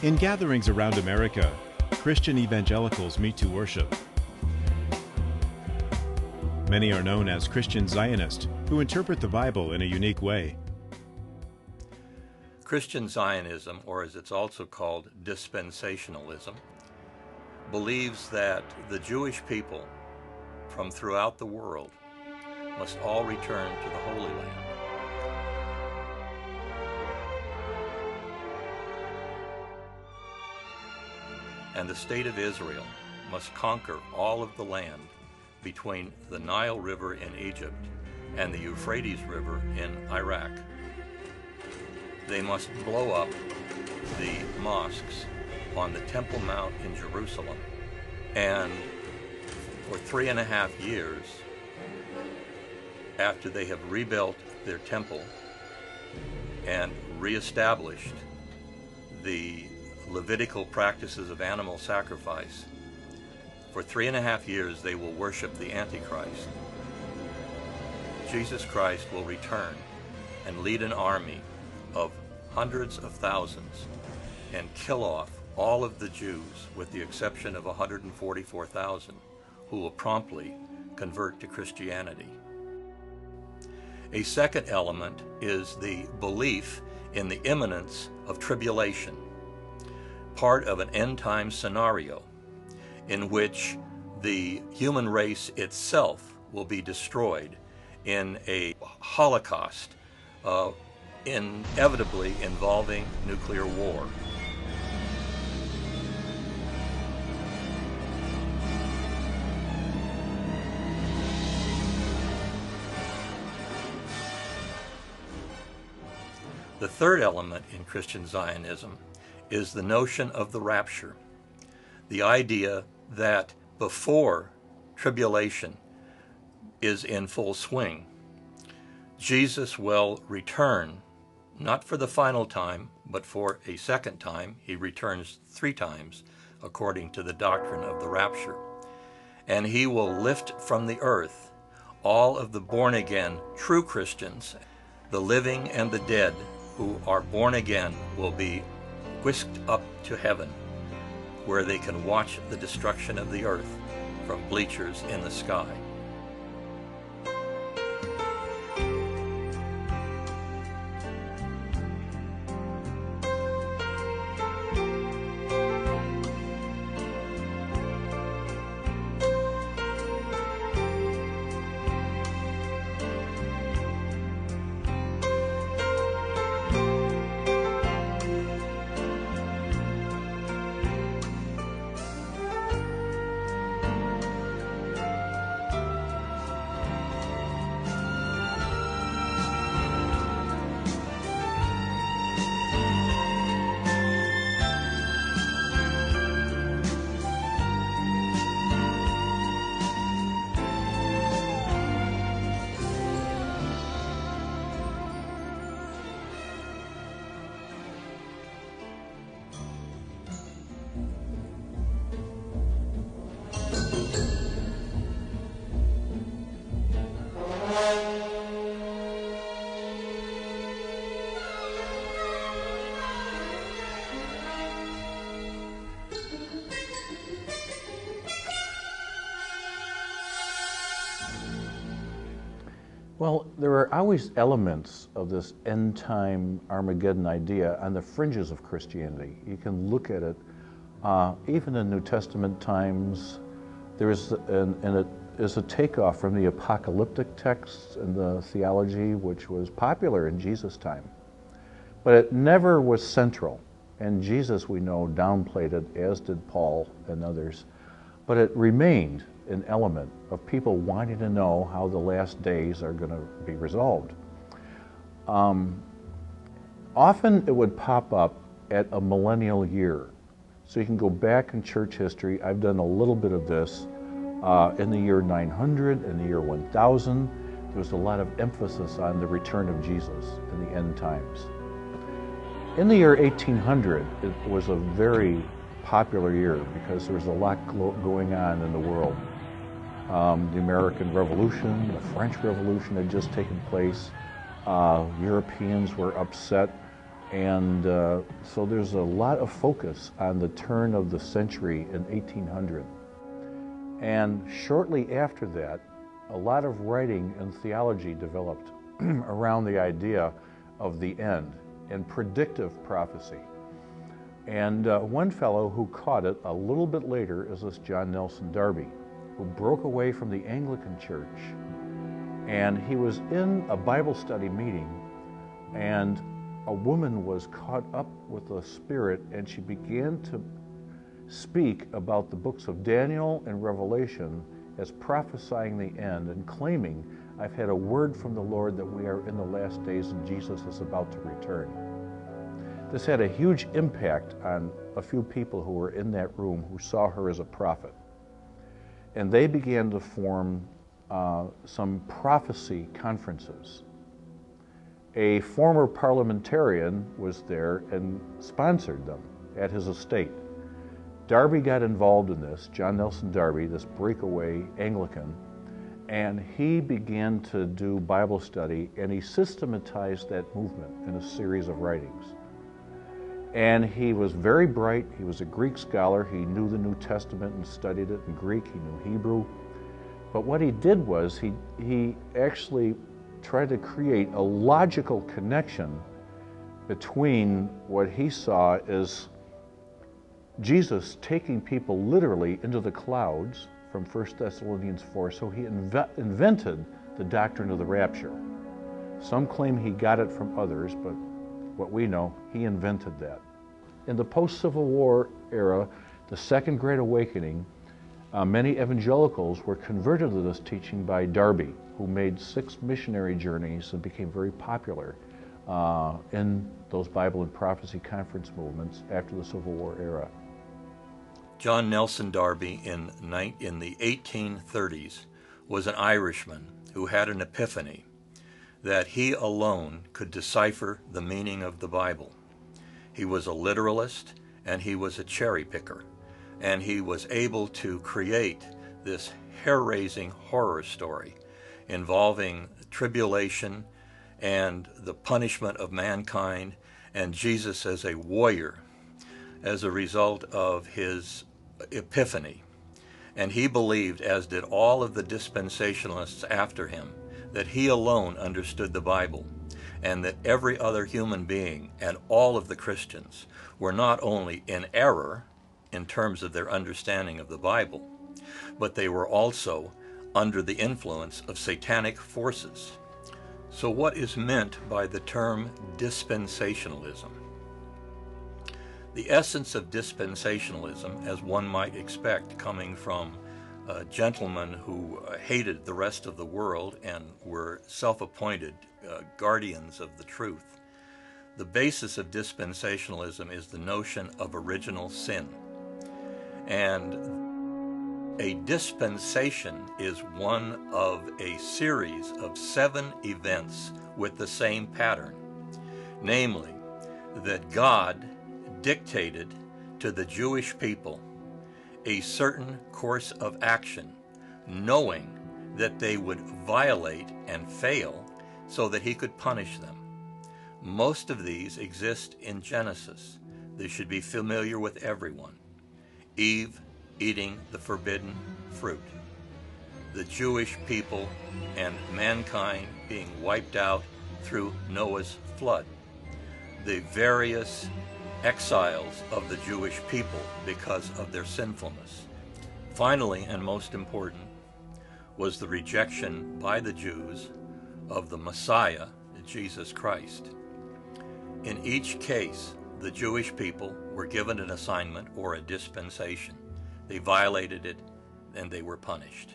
In gatherings around America, Christian evangelicals meet to worship. Many are known as Christian Zionists, who interpret the Bible in a unique way. Christian Zionism, or as it's also called, dispensationalism, believes that the Jewish people from throughout the world must all return to the Holy Land. And the state of Israel must conquer all of the land between the Nile River in Egypt and the Euphrates River in Iraq. They must blow up the mosques on the Temple Mount in Jerusalem. And for 3.5 years, after they have rebuilt their temple and reestablished the Levitical practices of animal sacrifice, for 3.5 years they will worship the Antichrist. Jesus Christ will return and lead an army of hundreds of thousands and kill off all of the Jews with the exception of 144,000 who will promptly convert to Christianity. A second element is the belief in the imminence of tribulation, part of an end-time scenario in which the human race itself will be destroyed in a holocaust, inevitably involving nuclear war. The third element in Christian Zionism is the notion of the rapture, the idea that before tribulation is in full swing, Jesus will return, not for the final time, but for a second time. He returns 3 times, according to the doctrine of the rapture. And he will lift from the earth all of the born-again true Christians. The living and the dead who are born again will be whisked up to heaven, where they can watch the destruction of the earth from bleachers in the sky. Well, there are always elements of this end-time Armageddon idea on the fringes of Christianity. You can look at it, even in New Testament times, there is a takeoff from the apocalyptic texts and the theology, which was popular in Jesus' time. But it never was central, and Jesus, we know, downplayed it, as did Paul and others. But it remained an element of people wanting to know how the last days are going to be resolved. Often it would pop up at a millennial year. So you can go back in church history. I've done a little bit of this. In the year 900, in the year 1000, there was a lot of emphasis on the return of Jesus in the end times. In the year 1800, it was a very popular year because there was a lot going on in the world. The American Revolution, the French Revolution had just taken place. Europeans were upset And so there's a lot of focus on the turn of the century in 1800. And shortly after that, a lot of writing and theology developed around the idea of the end and predictive prophecy. And one fellow who caught it a little bit later is this John Nelson Darby, who broke away from the Anglican Church. And he was in a Bible study meeting, and a woman was caught up with the Spirit, and she began to speak about the books of Daniel and Revelation as prophesying the end and claiming, I've had a word from the Lord that we are in the last days and Jesus is about to return. This had a huge impact on a few people who were in that room who saw her as a prophet. And they began to form some prophecy conferences. A former parliamentarian was there and sponsored them at his estate. Darby got involved in this, John Nelson Darby, this breakaway Anglican, and he began to do Bible study, and he systematized that movement in a series of writings. And he was very bright. He was a Greek scholar. He knew the New Testament and studied it in Greek. He knew Hebrew. But what he did was he actually tried to create a logical connection between what he saw as Jesus taking people literally into the clouds from 1 Thessalonians 4, so he invented the doctrine of the rapture. Some claim he got it from others, but what we know, he invented that. In the post-Civil War era, the Second Great Awakening, many evangelicals were converted to this teaching by Darby, who made 6 missionary journeys and became very popular in those Bible and Prophecy conference movements after the Civil War era. John Nelson Darby in the 1830s was an Irishman who had an epiphany that he alone could decipher the meaning of the Bible. He was a literalist and he was a cherry picker, and he was able to create this hair-raising horror story involving tribulation and the punishment of mankind and Jesus as a warrior as a result of his epiphany. And he believed, as did all of the dispensationalists after him, that he alone understood the Bible, and that every other human being and all of the Christians were not only in error in terms of their understanding of the Bible, but they were also under the influence of satanic forces. So what is meant by the term dispensationalism? The essence of dispensationalism, as one might expect coming from gentlemen who hated the rest of the world and were self-appointed guardians of the truth, the basis of dispensationalism is the notion of original sin. And a dispensation is one of a series of 7 events with the same pattern, namely that God dictated to the Jewish people a certain course of action, knowing that they would violate and fail so that he could punish them. Most of these exist in Genesis. They should be familiar with everyone. Eve eating the forbidden fruit, the Jewish people and mankind being wiped out through Noah's flood, the various exiles of the Jewish people because of their sinfulness. Finally, and most important, was the rejection by the Jews of the Messiah, Jesus Christ. In each case, the Jewish people were given an assignment or a dispensation. They violated it, and they were punished.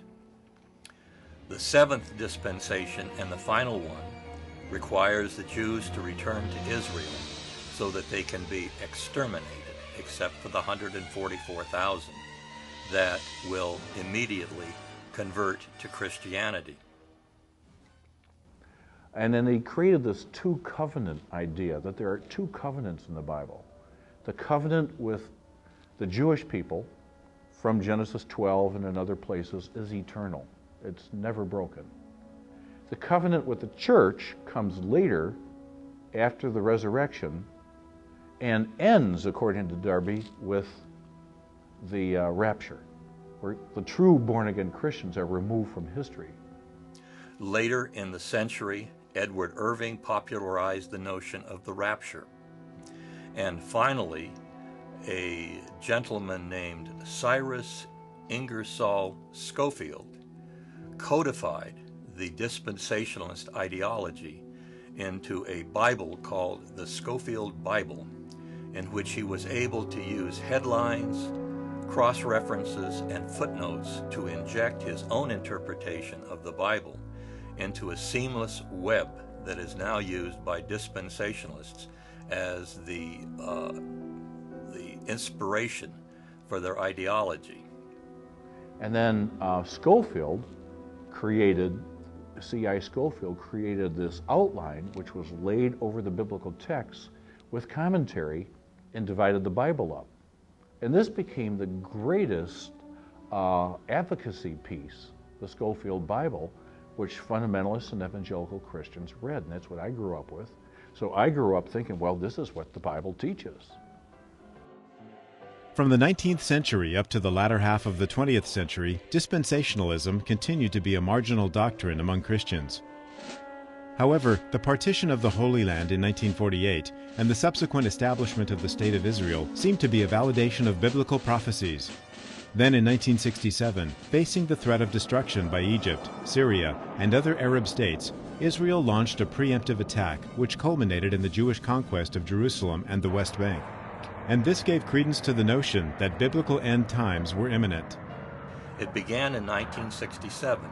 The 7th dispensation, and the final one, requires the Jews to return to Israel so that they can be exterminated, except for the 144,000 that will immediately convert to Christianity. And then he created this 2 covenant idea, that there are 2 covenants in the Bible. The covenant with the Jewish people from Genesis 12 and in other places is eternal. It's never broken. The covenant with the church comes later, after the resurrection, and ends, according to Darby, with the rapture, where the true born-again Christians are removed from history. Later in the century, Edward Irving popularized the notion of the rapture. And finally, a gentleman named Cyrus Ingersoll Schofield codified the dispensationalist ideology into a Bible called the Schofield Bible, in which he was able to use headlines, cross-references, and footnotes to inject his own interpretation of the Bible into a seamless web that is now used by dispensationalists as the inspiration for their ideology. And then Schofield created, C.I. Schofield created this outline which was laid over the biblical text with commentary and divided the Bible up. And this became the greatest advocacy piece, the Schofield Bible, which fundamentalists and evangelical Christians read, and that's what I grew up with. So I grew up thinking, well, this is what the Bible teaches. From the 19th century up to the latter half of the 20th century, dispensationalism continued to be a marginal doctrine among Christians. However, the partition of the Holy Land in 1948 and the subsequent establishment of the State of Israel seemed to be a validation of biblical prophecies. Then in 1967, facing the threat of destruction by Egypt, Syria, and other Arab states, Israel launched a preemptive attack which culminated in the Jewish conquest of Jerusalem and the West Bank. And this gave credence to the notion that biblical end times were imminent. It began in 1967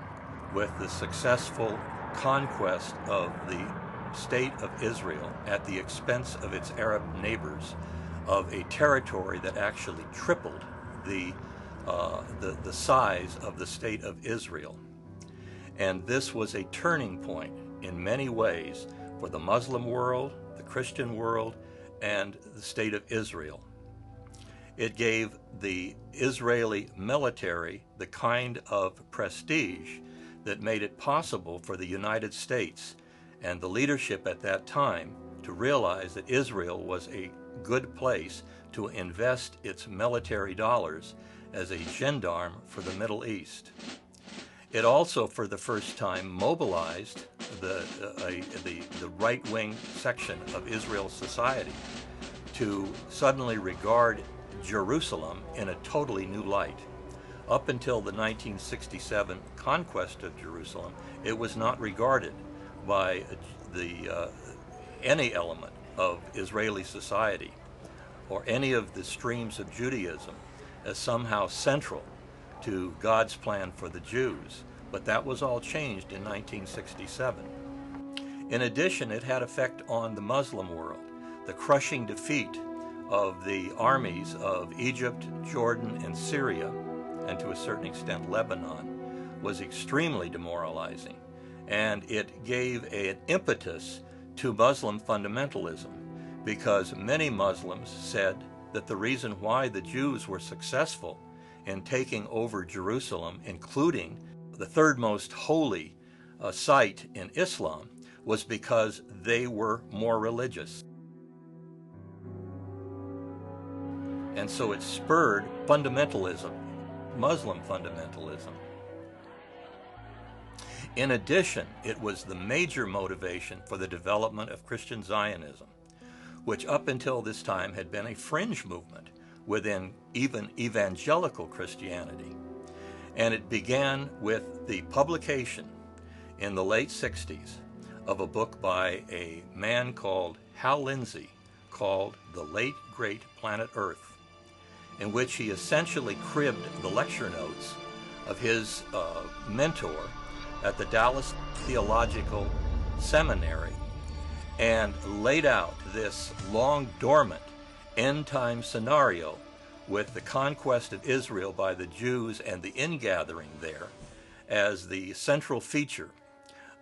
with the successful conquest of the State of Israel at the expense of its Arab neighbors of a territory that actually tripled the size of the State of Israel. And this was a turning point in many ways for the Muslim world, the Christian world, and the State of Israel. It gave the Israeli military the kind of prestige that made it possible for the United States and the leadership at that time to realize that Israel was a good place to invest its military dollars as a gendarme for the Middle East. It also, for the first time, mobilized the right-wing section of Israel's society to suddenly regard Jerusalem in a totally new light. Up until the 1967 conquest of Jerusalem, it was not regarded by any element of Israeli society or any of the streams of Judaism as somehow central to God's plan for the Jews, but that was all changed in 1967. In addition, it had effect on the Muslim world. The crushing defeat of the armies of Egypt, Jordan, and Syria, and to a certain extent Lebanon, was extremely demoralizing, and it gave an impetus to Muslim fundamentalism, because many Muslims said that the reason why the Jews were successful in taking over Jerusalem, including the third most holy site in Islam, was because they were more religious. And so it spurred fundamentalism, Muslim fundamentalism. In addition, it was the major motivation for the development of Christian Zionism, which up until this time had been a fringe movement within even evangelical Christianity. And it began with the publication in the late 60s of a book by a man called Hal Lindsey called The Late Great Planet Earth, in which he essentially cribbed the lecture notes of his mentor at the Dallas Theological Seminary and laid out this long dormant end-time scenario with the conquest of Israel by the Jews and the ingathering there as the central feature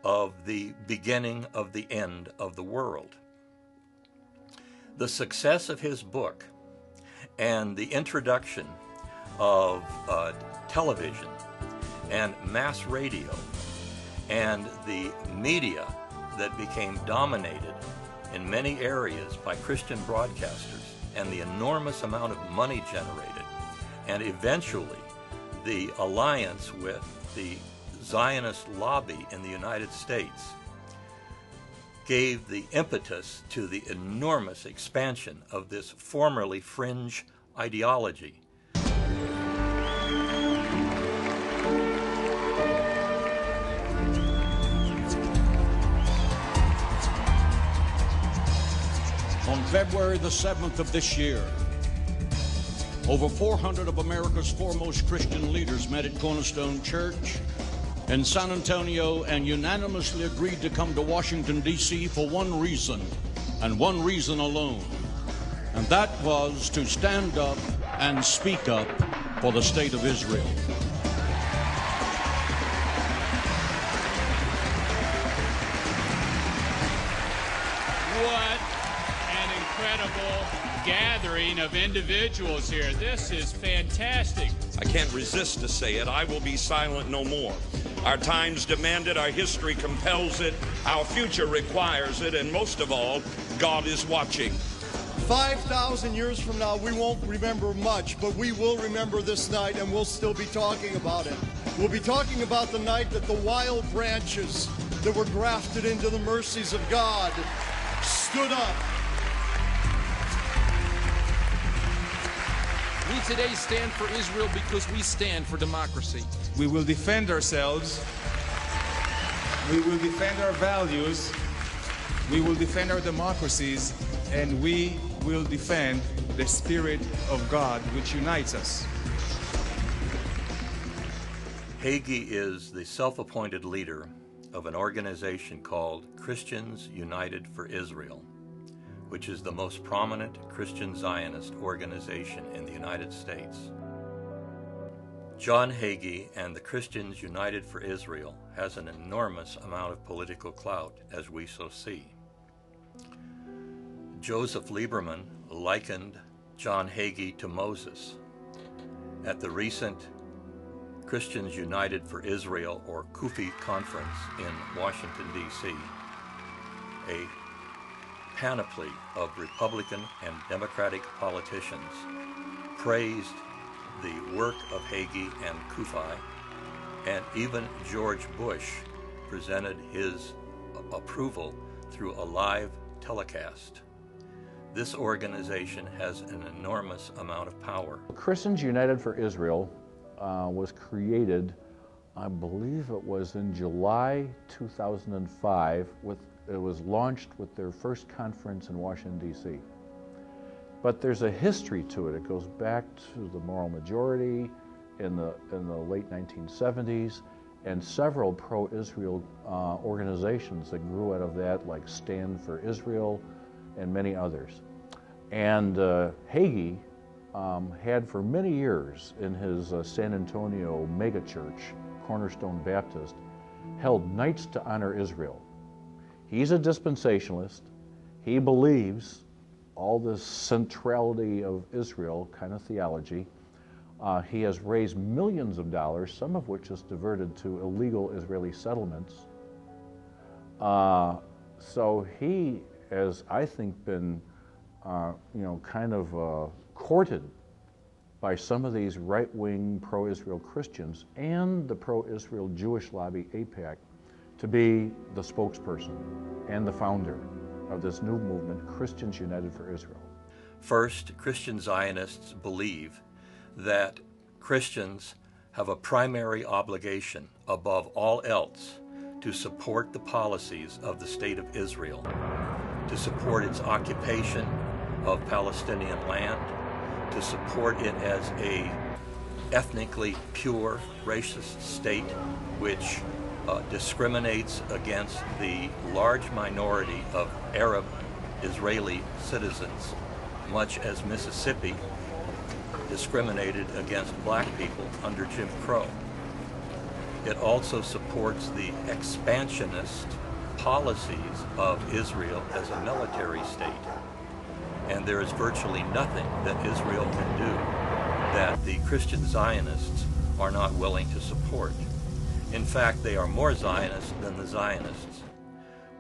of the beginning of the end of the world. The success of his book and the introduction of television and mass radio and the media that became dominated in many areas by Christian broadcasters and the enormous amount of money generated, and eventually the alliance with the Zionist lobby in the United States gave the impetus to the enormous expansion of this formerly fringe ideology. On February the 7th of this year, over 400 of America's foremost Christian leaders met at Cornerstone Church in San Antonio and unanimously agreed to come to Washington, D.C. for one reason, and one reason alone, and that was to stand up and speak up for the state of Israel. What an incredible gathering of individuals here. This is fantastic. I can't resist to say it. I will be silent no more. Our times demand it, our history compels it, our future requires it, and most of all, God is watching. 5,000 years from now, we won't remember much, but we will remember this night, and we'll still be talking about it. We'll be talking about the night that the wild branches that were grafted into the mercies of God stood up. We today stand for Israel because we stand for democracy. We will defend ourselves. We will defend our values. We will defend our democracies. And we will defend the Spirit of God, which unites us. Hagee is the self-appointed leader of an organization called Christians United for Israel, which is the most prominent Christian Zionist organization in the United States. John Hagee and the Christians United for Israel has an enormous amount of political clout, as we so see. Joseph Lieberman likened John Hagee to Moses. At the recent Christians United for Israel, or CUFI, conference in Washington, D.C., a panoply of Republican and Democratic politicians praised the work of Hagee and CUFI, and even George Bush presented his approval through a live telecast. This organization has an enormous amount of power. Christians United for Israel was created, I believe it was in July 2005. It was launched with their first conference in Washington, D.C. But there's a history to it. It goes back to the moral majority in the late 1970s, and several pro-Israel organizations that grew out of that, like Stand for Israel and many others. And Hagee had for many years in his San Antonio megachurch, Cornerstone Baptist, held nights to honor Israel. He's a dispensationalist. He believes all this centrality of Israel kind of theology. He has raised millions of dollars, some of which is diverted to illegal Israeli settlements. So he has, I think, been kind of courted by some of these right-wing pro-Israel Christians and the pro-Israel Jewish lobby, AIPAC, to be the spokesperson and the founder of this new movement, Christians United for Israel. First, Christian Zionists believe that Christians have a primary obligation above all else to support the policies of the State of Israel, to support its occupation of Palestinian land, to support it as a ethnically pure racist state which discriminates against the large minority of Arab Israeli citizens, much as Mississippi discriminated against black people under Jim Crow. It also supports the expansionist policies of Israel as a military state. And there is virtually nothing that Israel can do that the Christian Zionists are not willing to support. In fact, they are more Zionist than the Zionists.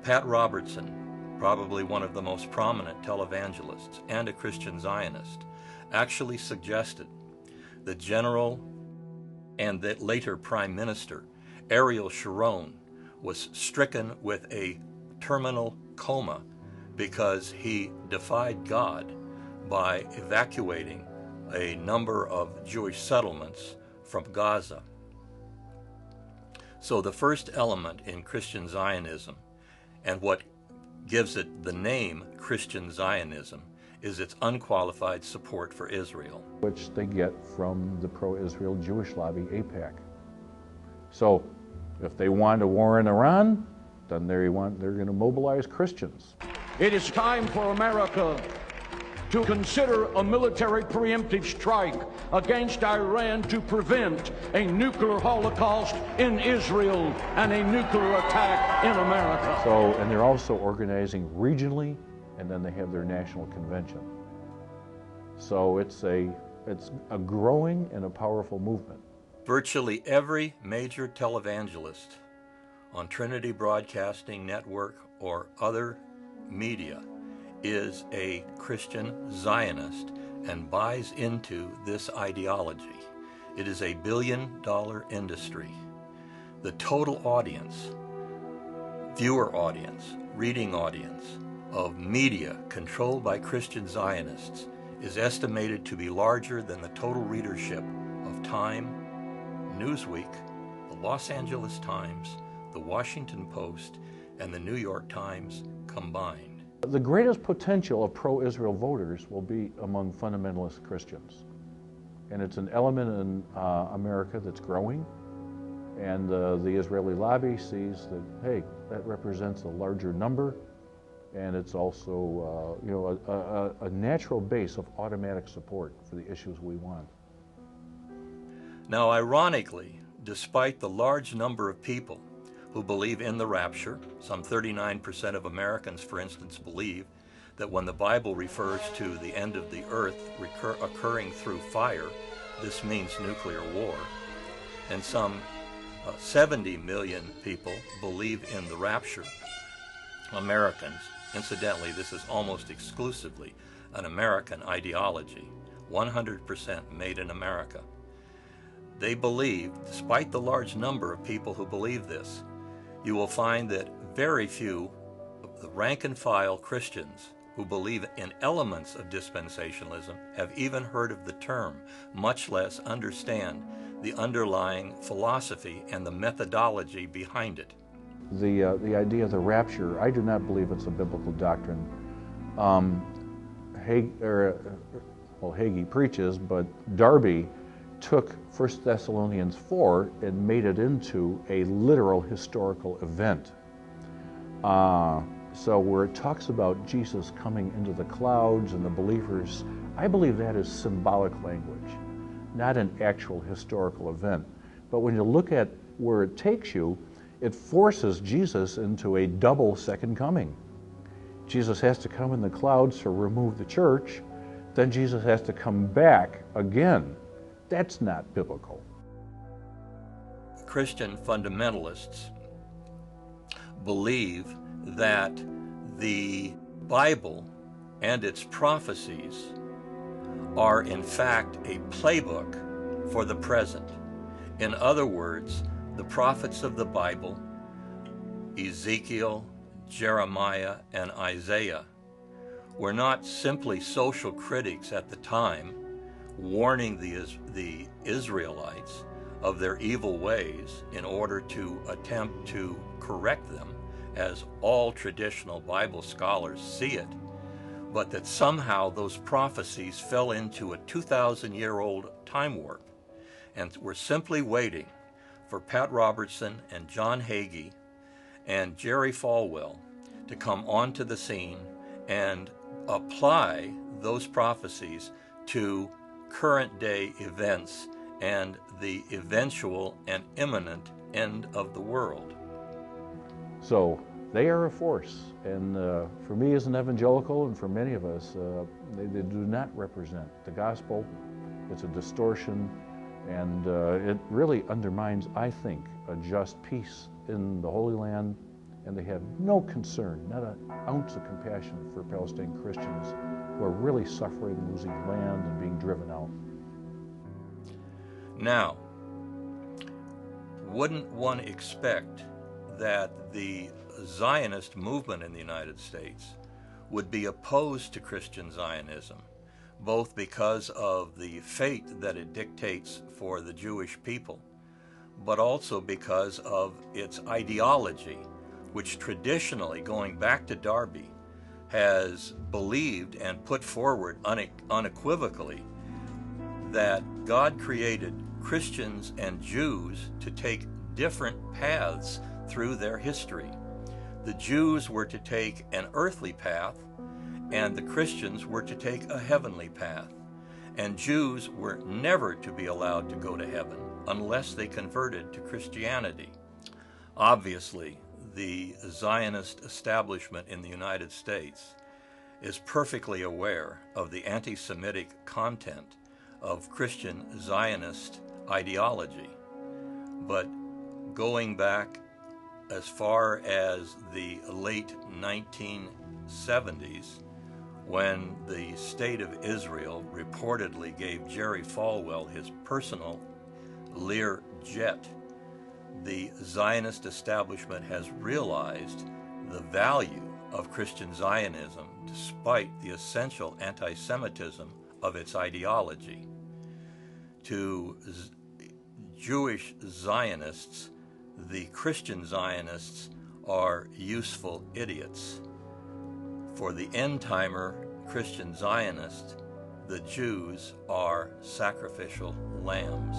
Pat Robertson, probably one of the most prominent televangelists and a Christian Zionist, actually suggested the General and the later Prime Minister Ariel Sharon was stricken with a terminal coma because he defied God by evacuating a number of Jewish settlements from Gaza. So the first element in Christian Zionism, and what gives it the name Christian Zionism, is its unqualified support for Israel. Which they get from the pro-Israel Jewish lobby, AIPAC. So if they want a war in Iran, then they're going to mobilize Christians. It is time for America to consider a military preemptive strike against Iran to prevent a nuclear holocaust in Israel and a nuclear attack in America. So, and they're also organizing regionally, and then they have their national convention. So it's a growing and a powerful movement. Virtually every major televangelist on Trinity Broadcasting Network or other media is a Christian Zionist and buys into this ideology. It is a billion-dollar industry. The total audience, viewer audience, reading audience of media controlled by Christian Zionists is estimated to be larger than the total readership of Time, Newsweek, the Los Angeles Times, the Washington Post, and the New York Times combined. The greatest potential of pro-Israel voters will be among fundamentalist Christians. And it's an element in America that's growing. And the Israeli lobby sees that, hey, that represents a larger number. And it's also a natural base of automatic support for the issues we want. Now, ironically, despite the large number of people who believe in the rapture, some 39% of Americans, for instance, believe that when the Bible refers to the end of the earth occurring through fire, this means nuclear war. And some 70 million people believe in the rapture. Americans, incidentally, this is almost exclusively an American ideology, 100% made in America. They believe, despite the large number of people who believe this, you will find that very few of the rank and file Christians who believe in elements of dispensationalism have even heard of the term, much less understand the underlying philosophy and the methodology behind it. The idea of the rapture, I do not believe it's a biblical doctrine. Hagee preaches, but Darby took 1 Thessalonians 4 and made it into a literal historical event. So where it talks about Jesus coming into the clouds and the believers, I believe that is symbolic language, not an actual historical event. But when you look at where it takes you, it forces Jesus into a double second coming. Jesus has to come in the clouds to remove the church, then Jesus has to come back again. That's not biblical. Christian fundamentalists believe that the Bible and its prophecies are in fact a playbook for the present. In other words, the prophets of the Bible, Ezekiel, Jeremiah, and Isaiah, were not simply social critics at the time, warning the Israelites of their evil ways in order to attempt to correct them, as all traditional Bible scholars see it, but that somehow those prophecies fell into a 2,000-year-old time warp, and were simply waiting for Pat Robertson and John Hagee and Jerry Falwell to come onto the scene and apply those prophecies to current day events and the eventual and imminent end of the world. So they are a force, and for me as an evangelical and for many of us, they do not represent the gospel. It's a distortion, and it really undermines, I think, a just peace in the Holy Land and they have no concern, not an ounce of compassion for Palestinian Christians who are really suffering, losing land, and being driven out. Now, wouldn't one expect that the Zionist movement in the United States would be opposed to Christian Zionism, both because of the fate that it dictates for the Jewish people, but also because of its ideology, which traditionally, going back to Darby, has believed and put forward unequivocally that God created Christians and Jews to take different paths through their history. The Jews were to take an earthly path, and the Christians were to take a heavenly path. And Jews were never to be allowed to go to heaven unless they converted to Christianity. Obviously, the Zionist establishment in the United States is perfectly aware of the anti-Semitic content of Christian Zionist ideology. But going back as far as the late 1970s, when the State of Israel reportedly gave Jerry Falwell his personal Lear jet, the Zionist establishment has realized the value of Christian Zionism despite the essential anti-Semitism of its ideology. To Jewish Zionists, the Christian Zionists are useful idiots. For the end-timer Christian Zionists, the Jews are sacrificial lambs.